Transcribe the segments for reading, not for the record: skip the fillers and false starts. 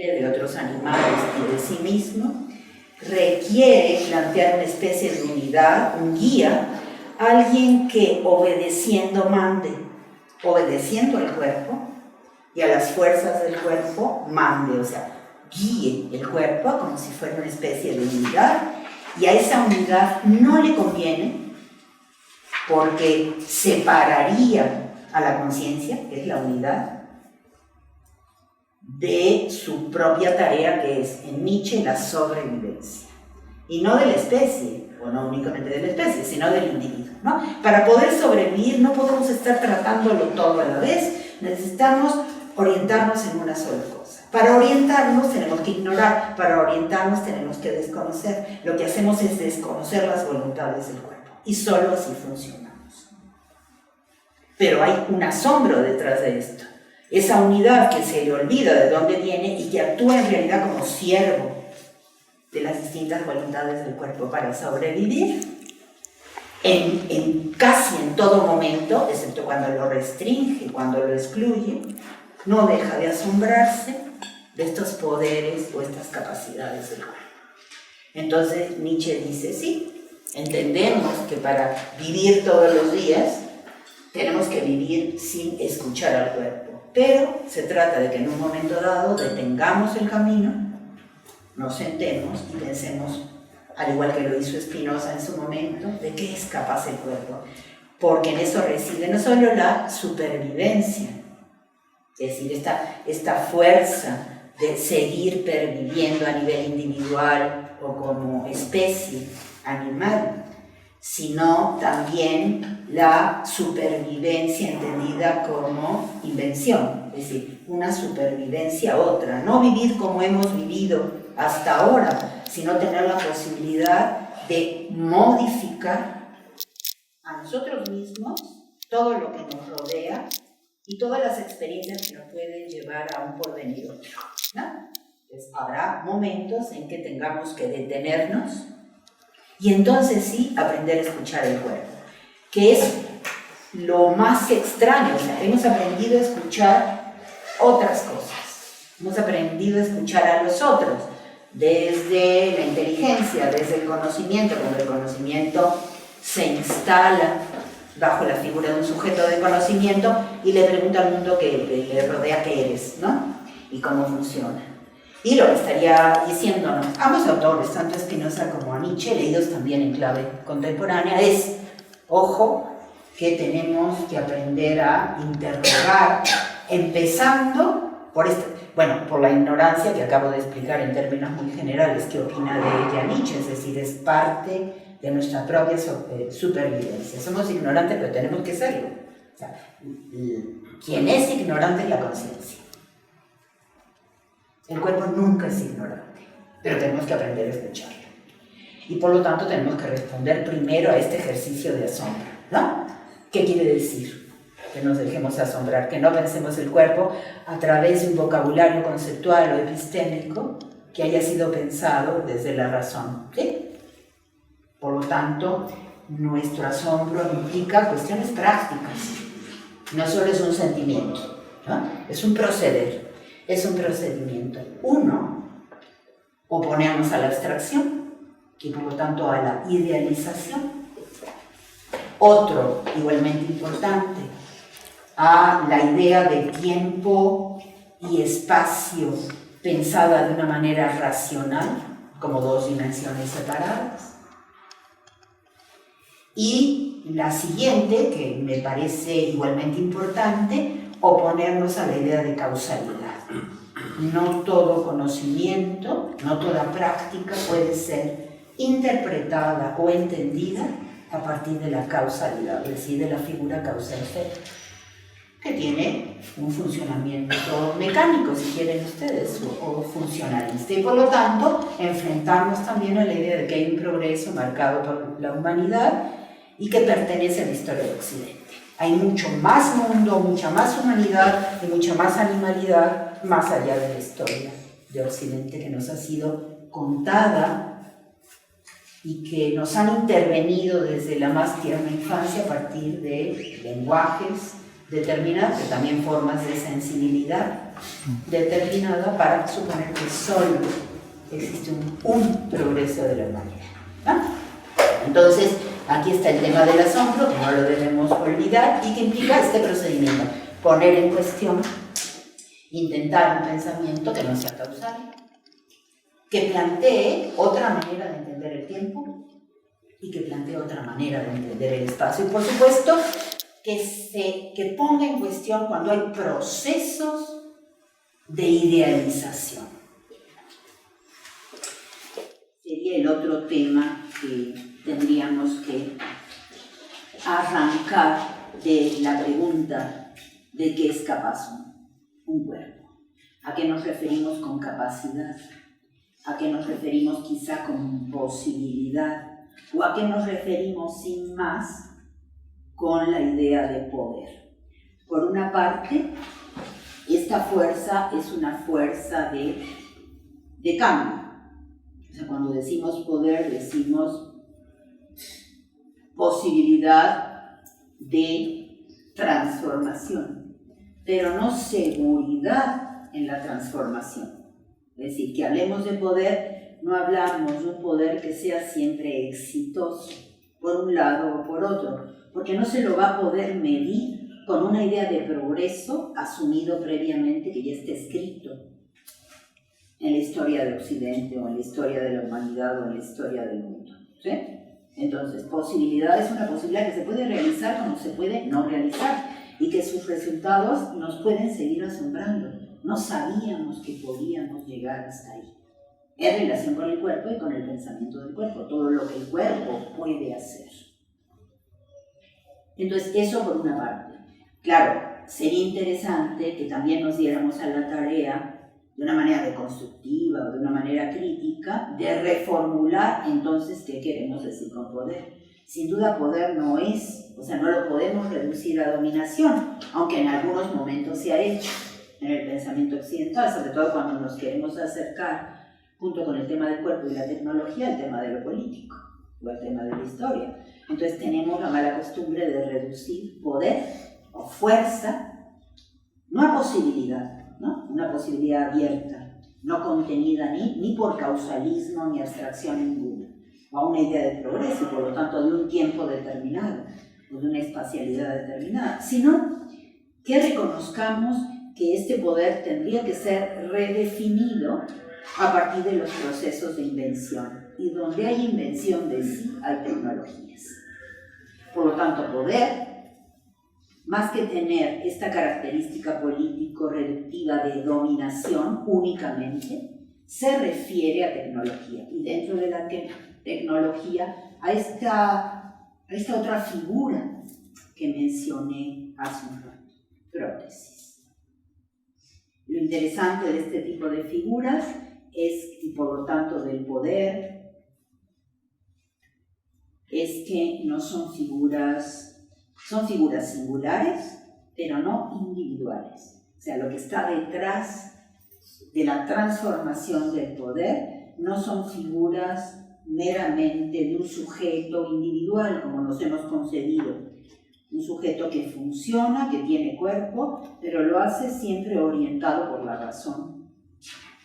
de otros animales y de sí mismo, requiere plantear una especie de unidad, un guía, alguien que obedeciendo mande, obedeciendo al cuerpo y a las fuerzas del cuerpo mande, o sea, guíe el cuerpo como si fuera una especie de unidad, y a esa unidad no le conviene porque separaría a la conciencia, que es la unidad, de su propia tarea, que es en Nietzsche la sobrevivencia, y no de la especie, o no únicamente de la especie, sino del individuo, ¿no? Para poder sobrevivir no podemos estar tratándolo todo a la vez, necesitamos orientarnos en una sola cosa. Para orientarnos tenemos que ignorar, para orientarnos tenemos que desconocer. Lo que hacemos es desconocer las voluntades del cuerpo, y solo así funcionamos. Pero hay un asombro detrás de esto. Esa unidad que se le olvida de dónde viene y que actúa en realidad como siervo de las distintas voluntades del cuerpo para sobrevivir, casi en todo momento, excepto cuando lo restringe, cuando lo excluye, no deja de asombrarse de estos poderes o estas capacidades del cuerpo. Entonces Nietzsche dice, sí, entendemos que para vivir todos los días tenemos que vivir sin escuchar al cuerpo, pero se trata de que en un momento dado detengamos el camino, nos sentemos y pensemos, al igual que lo hizo Spinoza en su momento, de qué es capaz el cuerpo, porque en eso reside no solo la supervivencia, es decir, esta fuerza de seguir perviviendo a nivel individual o como especie animal, sino también la supervivencia entendida como invención, es decir, una supervivencia a otra, no vivir como hemos vivido hasta ahora, sino tener la posibilidad de modificar a nosotros mismos todo lo que nos rodea y todas las experiencias que nos pueden llevar a un porvenir otro, ¿no? Entonces, habrá momentos en que tengamos que detenernos y entonces sí aprender a escuchar el cuerpo, que es lo más extraño. O sea, hemos aprendido a escuchar otras cosas, hemos aprendido a escuchar a los otros, desde la inteligencia, desde el conocimiento, cuando el conocimiento se instala bajo la figura de un sujeto de conocimiento y le pregunta al mundo que le rodea qué eres, ¿no? Y cómo funciona. Y lo que estaría diciéndonos ambos autores, tanto Spinoza como Nietzsche, leídos también en clave contemporánea, es, ojo, que tenemos que aprender a interrogar, empezando por por la ignorancia que acabo de explicar en términos muy generales, que opina de ella Nietzsche, es decir, es parte de nuestra propia supervivencia. Somos ignorantes, pero tenemos que serlo. O sea, quien es ignorante es la conciencia. El cuerpo nunca es ignorante, pero tenemos que aprender a escucharlo. Y por lo tanto tenemos que responder primero a este ejercicio de asombro, ¿no? ¿Qué quiere decir? Que nos dejemos asombrar, que no pensemos el cuerpo a través de un vocabulario conceptual o epistémico que haya sido pensado desde la razón, ¿sí? Por lo tanto, nuestro asombro implica cuestiones prácticas. No solo es un sentimiento, ¿no? Es un proceder, es un procedimiento. Uno, oponernos a la abstracción y por lo tanto a la idealización. Otro, igualmente importante, a la idea de tiempo y espacio pensada de una manera racional, como dos dimensiones separadas. Y la siguiente, que me parece igualmente importante, oponernos a la idea de causalidad. No todo conocimiento, no toda práctica puede ser interpretada o entendida a partir de la causalidad, es decir, de la figura causa-efecto, que tiene un funcionamiento mecánico, si quieren ustedes, o funcionalista. Y por lo tanto, enfrentarnos también a la idea de que hay un progreso marcado por la humanidad y que pertenece a la historia de Occidente. Hay mucho más mundo, mucha más humanidad y mucha más animalidad más allá de la historia de Occidente que nos ha sido contada y que nos han intervenido desde la más tierna infancia a partir de lenguajes determinadas, pero también formas de sensibilidad determinada para suponer que solo existe un progreso de la humanidad, ¿no? Entonces, aquí está el tema del asombro, que no lo debemos olvidar, y que implica este procedimiento: poner en cuestión, intentar un pensamiento que no sea causal, que plantee otra manera de entender el tiempo y que plantee otra manera de entender el espacio. Y por supuesto, que ponga en cuestión cuando hay procesos de idealización. Sería el otro tema que tendríamos que arrancar de la pregunta de qué es capaz un cuerpo. ¿A qué nos referimos con capacidad? ¿A qué nos referimos quizá con posibilidad? ¿O a qué nos referimos sin más con la idea de poder? Por una parte, esta fuerza es una fuerza de cambio. O sea, cuando decimos poder, decimos posibilidad de transformación, pero no seguridad en la transformación. Es decir, que hablemos de poder, no hablamos de un poder que sea siempre exitoso, por un lado o por otro, porque no se lo va a poder medir con una idea de progreso asumido previamente, que ya está escrito en la historia de Occidente, o en la historia de la humanidad, o en la historia del mundo, ¿sí? Entonces, posibilidad es una posibilidad que se puede realizar como se puede no realizar, y que sus resultados nos pueden seguir asombrando. No sabíamos que podíamos llegar hasta ahí, en relación con el cuerpo y con el pensamiento del cuerpo, todo lo que el cuerpo puede hacer. Entonces, eso por una parte. Claro, sería interesante que también nos diéramos a la tarea, de una manera deconstructiva o de una manera crítica, de reformular entonces qué queremos decir con poder. Sin duda, poder no es, o sea, no lo podemos reducir a dominación, aunque en algunos momentos se ha hecho en el pensamiento occidental, sobre todo cuando nos queremos acercar, junto con el tema del cuerpo y la tecnología, al tema de lo político o al tema de la historia. Entonces tenemos la mala costumbre de reducir poder o fuerza, no a posibilidad, ¿no? Una posibilidad abierta, no contenida ni por causalismo ni abstracción ninguna, o a una idea de progreso y por lo tanto de un tiempo determinado o de una espacialidad determinada, sino que reconozcamos que este poder tendría que ser redefinido a partir de los procesos de invención, y donde hay invención de sí, hay tecnologías. Por lo tanto, poder, más que tener esta característica político-reductiva de dominación únicamente, se refiere a tecnología, y dentro de la tecnología a esta otra figura que mencioné hace un rato, prótesis. Lo interesante de este tipo de figuras es, y por lo tanto del poder, es que no son figuras singulares, pero no individuales. O sea, lo que está detrás de la transformación del poder no son figuras meramente de un sujeto individual, como nos hemos concebido. Un sujeto que funciona, que tiene cuerpo, pero lo hace siempre orientado por la razón,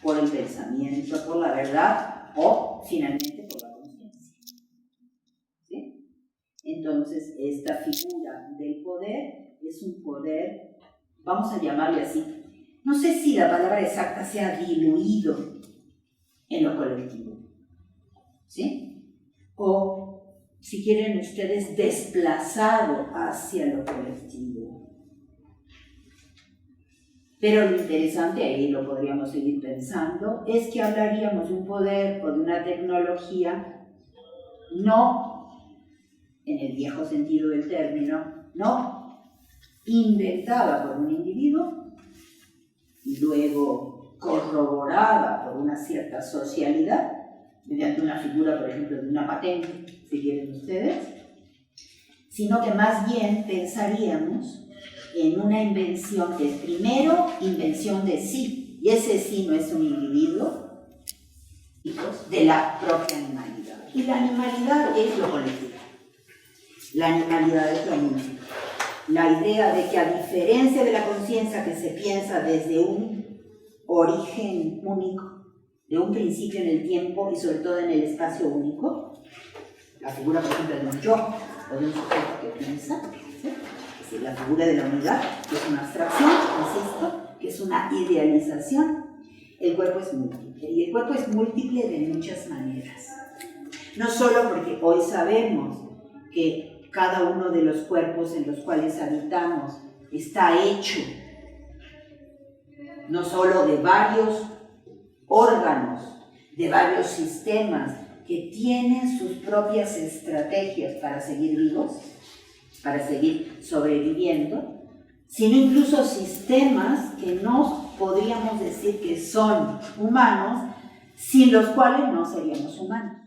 por el pensamiento, por la verdad o, finalmente, por la conciencia. ¿Sí? Entonces, esta figura del poder es un poder, vamos a llamarle así, no sé si la palabra exacta sea diluido en lo colectivo, ¿sí? O, si quieren ustedes, desplazado hacia lo colectivo. Pero lo interesante, ahí lo podríamos seguir pensando, es que hablaríamos de un poder o de una tecnología no, en el viejo sentido del término, no inventada por un individuo y luego corroborada por una cierta socialidad, mediante una figura, por ejemplo, de una patente, si quieren ustedes, sino que más bien pensaríamos en una invención que es primero invención de sí, y ese sí no es un individuo, de la propia animalidad. Y la animalidad es lo colectivo, la animalidad es lo múltiple. la idea de que a diferencia de la conciencia que se piensa desde un origen único, de un principio en el tiempo y sobre todo en el espacio único, la figura, por ejemplo, de un yo o de un sujeto que piensa, ¿sí? Es decir, la figura de la unidad, que es una abstracción, insisto, que es una idealización. El cuerpo es múltiple, y el cuerpo es múltiple de muchas maneras. No solo porque hoy sabemos que cada uno de los cuerpos en los cuales habitamos está hecho no solo de varios órganos, de varios sistemas que tienen sus propias estrategias para seguir vivos, para seguir sobreviviendo, sino incluso sistemas que no podríamos decir que son humanos, sin los cuales no seríamos humanos.